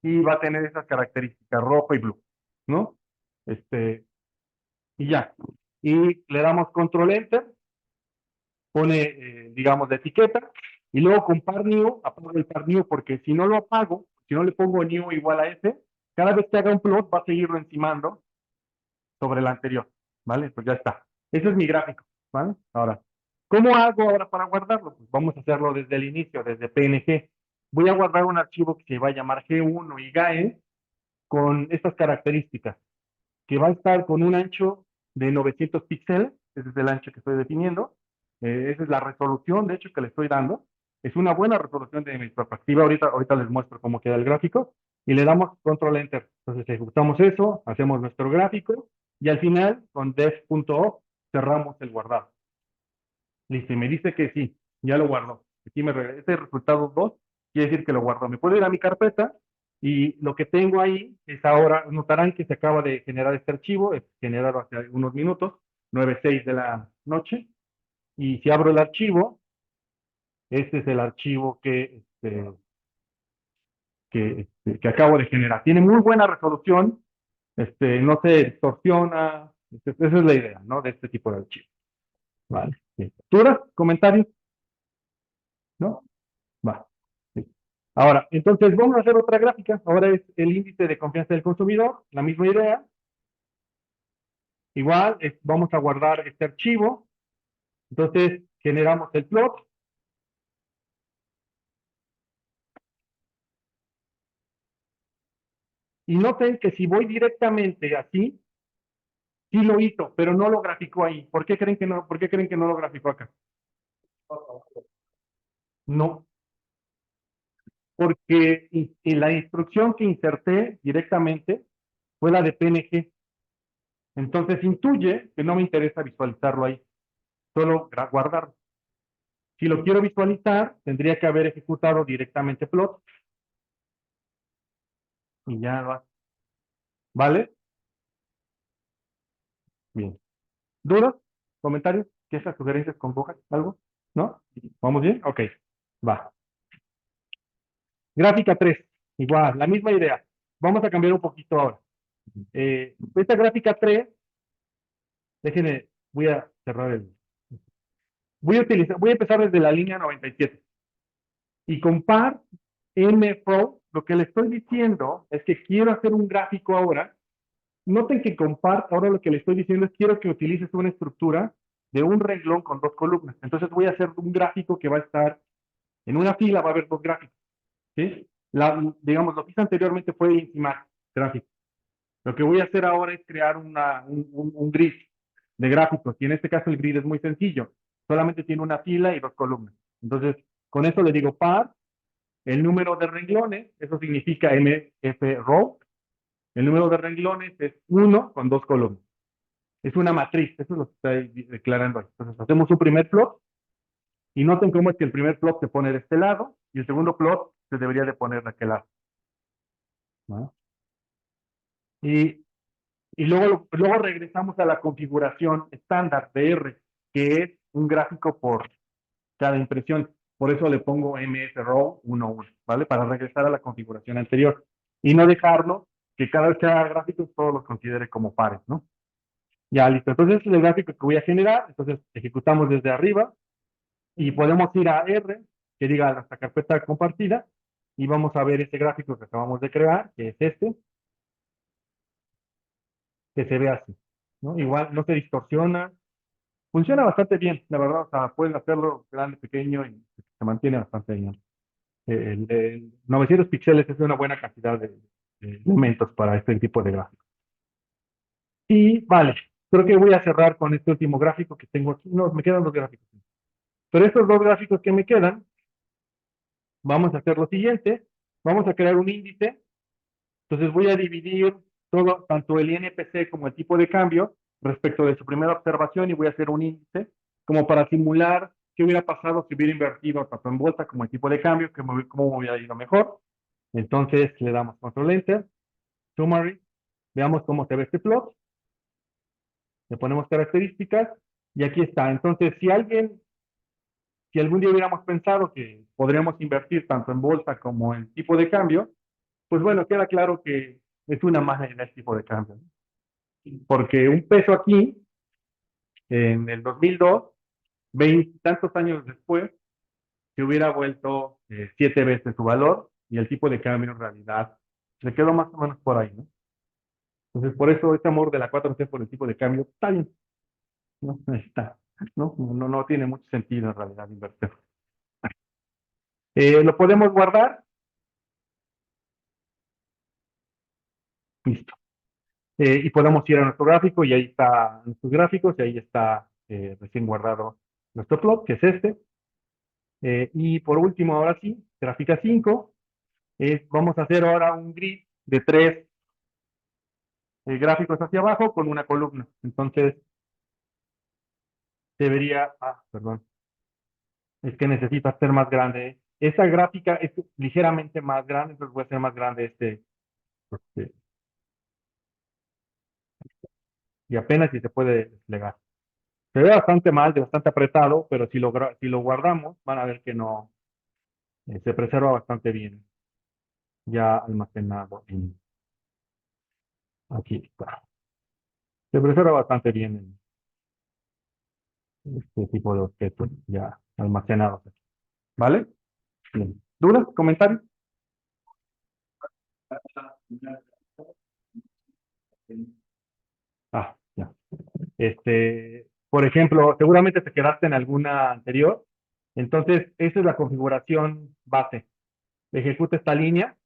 y va a tener esas características rojo y blue, ¿no? Y ya. Y le damos control enter, pone, digamos, de etiqueta, y luego con par new, apago el par new, porque si no lo apago, si no le pongo new igual a S, cada vez que haga un plot va a seguirlo encimando sobre el anterior, ¿vale? Pues ya está. Ese es mi gráfico, ¿vale? Ahora, ¿cómo hago ahora para guardarlo? Pues vamos a hacerlo desde el inicio, desde PNG. Voy a guardar un archivo que se va a llamar G1 y GAE con estas características, que va a estar con un ancho de 900 píxeles, ese es el ancho que estoy definiendo, esa es la resolución, de hecho, que le estoy dando, Es una buena resolución de mi perspectiva. Ahorita les muestro cómo queda el gráfico y le damos control enter. Entonces ejecutamos eso, hacemos nuestro gráfico y al final con def.off cerramos el guardado. Listo, y me dice que sí, ya lo guardó. Aquí me regresa este resultado 2, quiere decir que lo guardó. Me puedo ir a mi carpeta y lo que tengo ahí es ahora, notarán que se acaba de generar este archivo, es generado hace unos minutos, 9:06 de la noche. Y si abro el archivo, este es el archivo que acabo de generar. Tiene muy buena resolución, no se distorsiona, esa es la idea, ¿no? De este tipo de archivo. ¿Vale? Sí. ¿Dudas? ¿Comentarios? ¿No? Va. Sí. Ahora, entonces vamos a hacer otra gráfica. Ahora es el índice de confianza del consumidor, la misma idea. Igual, vamos a guardar este archivo. Entonces, generamos el plot. Y noten que si voy directamente así, sí lo hizo, pero no lo graficó ahí. ¿Por qué creen que no lo graficó acá? No, porque en la instrucción que inserté directamente fue la de PNG. Entonces intuye que no me interesa visualizarlo ahí, solo guardarlo. Si lo quiero visualizar, tendría que haber ejecutado directamente plot y ya va. ¿Vale? Bien. ¿Dudas? ¿Comentarios? ¿Quejas, sugerencias con hojas? ¿Algo? ¿No? ¿Vamos bien? Ok. Va. Gráfica 3. Igual, la misma idea. Vamos a cambiar un poquito ahora. Esta gráfica 3, déjenme, voy a cerrar voy a empezar desde la línea 97. Y con par mflow, lo que le estoy diciendo es que quiero hacer un gráfico ahora. Noten que con par, ahora lo que le estoy diciendo es quiero que utilices una estructura de un renglón con dos columnas. Entonces voy a hacer un gráfico que va a estar en una fila, va a haber dos gráficos. ¿Sí? Digamos, lo que hice anteriormente fue encima gráfico. Lo que voy a hacer ahora es crear un grid de gráficos. Y en este caso el grid es muy sencillo. Solamente tiene una fila y dos columnas. Entonces, con eso le digo par, el número de renglones, eso significa mf_row. El número de renglones es 1 con dos columnas. Es una matriz, eso es lo que estoy declarando ahí. Entonces, hacemos un primer plot y noten cómo es que el primer plot se pone de este lado y el segundo plot se debería de poner de aquel lado. ¿No? Y luego regresamos a la configuración estándar de R, que es un gráfico por cada impresión. Por eso le pongo mfrow 1, ¿vale? Para regresar a la configuración anterior. Y no dejarlo que cada vez que haga gráficos todos los considere como pares, ¿no? Ya, listo. Entonces, este es el gráfico que voy a generar. Entonces, ejecutamos desde arriba y podemos ir a R, que diga nuestra carpeta compartida, y vamos a ver este gráfico que acabamos de crear, que es este, que se ve así, ¿no? Igual no se distorsiona. Funciona bastante bien, la verdad, o sea, pueden hacerlo grande, pequeño y se mantiene bastante bien. El 900 píxeles es una buena cantidad de elementos para este tipo de gráficos. Y vale, creo que voy a cerrar con este último gráfico que tengo aquí. No, me quedan dos gráficos. Pero estos dos gráficos que me quedan, vamos a hacer lo siguiente. Vamos a crear un índice. Entonces voy a dividir todo, tanto el INPC como el tipo de cambio, respecto de su primera observación y voy a hacer un índice como para simular qué hubiera pasado si hubiera invertido tanto en bolsa como en tipo de cambio, cómo me hubiera ido mejor. Entonces le damos control enter, summary, veamos cómo se ve este plot, le ponemos características y aquí está. Entonces, si algún día hubiéramos pensado que podríamos invertir tanto en bolsa como en tipo de cambio, pues bueno, queda claro que es una mala idea el tipo de cambio, ¿no? Porque un peso aquí, en el 2002, veintitantos años después, se hubiera vuelto 7 veces su valor y el tipo de cambio en realidad se quedó más o menos por ahí, ¿no? Entonces, por eso este amor de la 4C por el tipo de cambio está bien, ¿no? Está, ¿no? No tiene mucho sentido en realidad invertir. Lo podemos guardar, listo. Y podemos ir a nuestro gráfico y ahí está nuestros gráficos y ahí está recién guardado nuestro plot, que es este. Y por último, ahora sí, gráfica 5, vamos a hacer ahora un grid de 3 gráficos hacia abajo con una columna. Entonces, debería, perdón, es que necesito hacer más grande. Esta gráfica es ligeramente más grande, entonces voy a hacer más grande este, y apenas si se puede desplegar. Se ve bastante mal, bastante apretado, pero si lo guardamos, van a ver que no, se preserva bastante bien, ya almacenado aquí está. Se preserva bastante bien este tipo de objetos ya almacenados aquí, ¿vale? Bien. ¿Dudas? ¿Comentarios? Ya. Por ejemplo, seguramente te quedaste en alguna anterior. Entonces, esa es la configuración base. Ejecuta esta línea.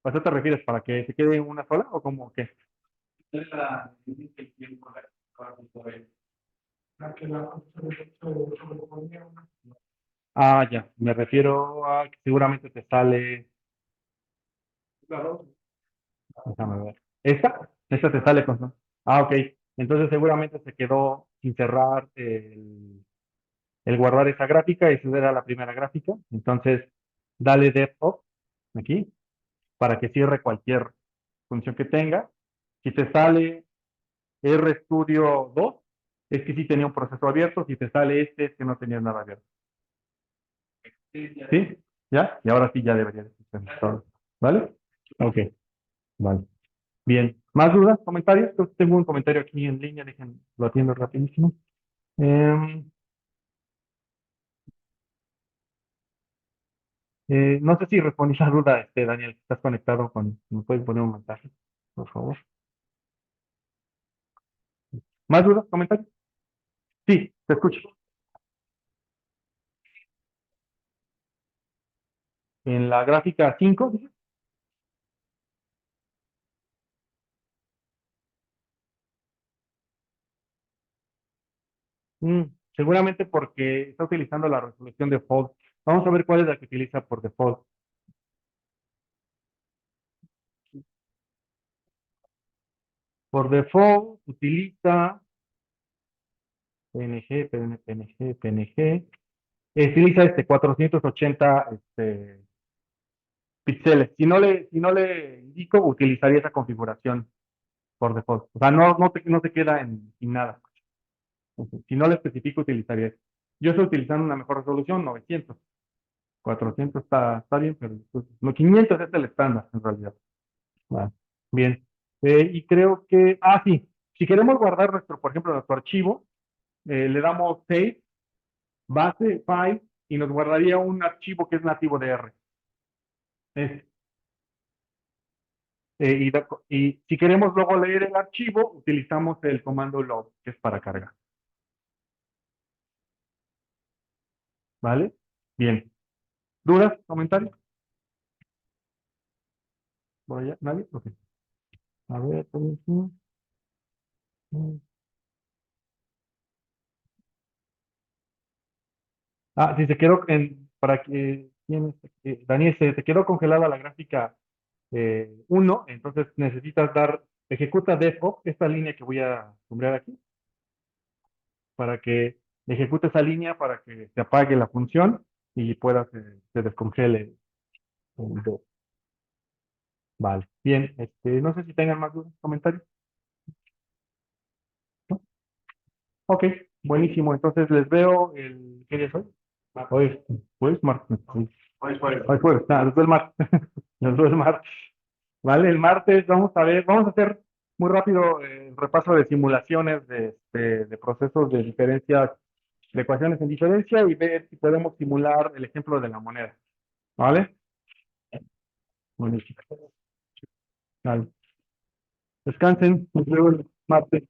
¿A qué te refieres? ¿Para que se quede en una sola o como que? Ya. Me refiero a que seguramente te sale. Déjame ver. ¿Esta? ¿Esta te sale con? Ok. Entonces seguramente se quedó sin cerrar el guardar esa gráfica. Esa era la primera gráfica. Entonces, dale dev off aquí para que cierre cualquier función que tenga. Si te sale RStudio 2, es que sí tenía un proceso abierto. Si te sale es que no tenía nada abierto. ¿Sí? ¿Ya? Y ahora sí ya debería de funcionar todo. ¿Vale? Ok, vale. Bien. ¿Más dudas? ¿Comentarios? Creo que tengo un comentario aquí en línea. Dejen, lo atiendo rapidísimo. Em, no sé si respondí la duda, Daniel. ¿Estás conectado con? ¿Me puedes poner un mensaje, por favor? ¿Más dudas? ¿Comentarios? Sí, te escucho. En la gráfica 5, dices. Mm, seguramente porque está utilizando la resolución default. Vamos a ver cuál es la que utiliza por default. Por default utiliza PNG, PNG, PNG. Utiliza 480 píxeles. Si no le indico, utilizaría esa configuración por default. O sea, no te queda sin nada. Si no le especifico, utilizaría eso. Yo estoy utilizando una mejor resolución, 900. 400 está bien, pero pues, 500 es el estándar en realidad. Ah, bien. Y creo que, sí, si queremos guardar por ejemplo, nuestro archivo, le damos save, base, file, y nos guardaría un archivo que es nativo de R. Es- y si queremos luego leer el archivo, utilizamos el comando load, que es para cargar. ¿Vale? Bien. ¿Dudas? ¿Comentarios? ¿Por allá? ¿Nadie? Ok. A ver, permíteme. Si se quedó para que Daniel, se te quedó congelada la gráfica 1, entonces necesitas ejecuta defo, esta línea que voy a nombrar aquí, para que ejecute esa línea para que se apague la función y pueda se descongele el def. Vale, bien, no sé si tengan más dudas, comentarios. ¿No? Ok, buenísimo, entonces les veo ¿qué día es hoy? Hoy, hoy es martes. Hoy jueves, les veo el martes. Les veo el martes. Vale, el martes vamos a hacer muy rápido el repaso de simulaciones de procesos de diferencias, de ecuaciones en diferencia y ver si podemos simular el ejemplo de la moneda. ¿Vale? Buenísimo. Vale. Descansen, nos vemos el martes.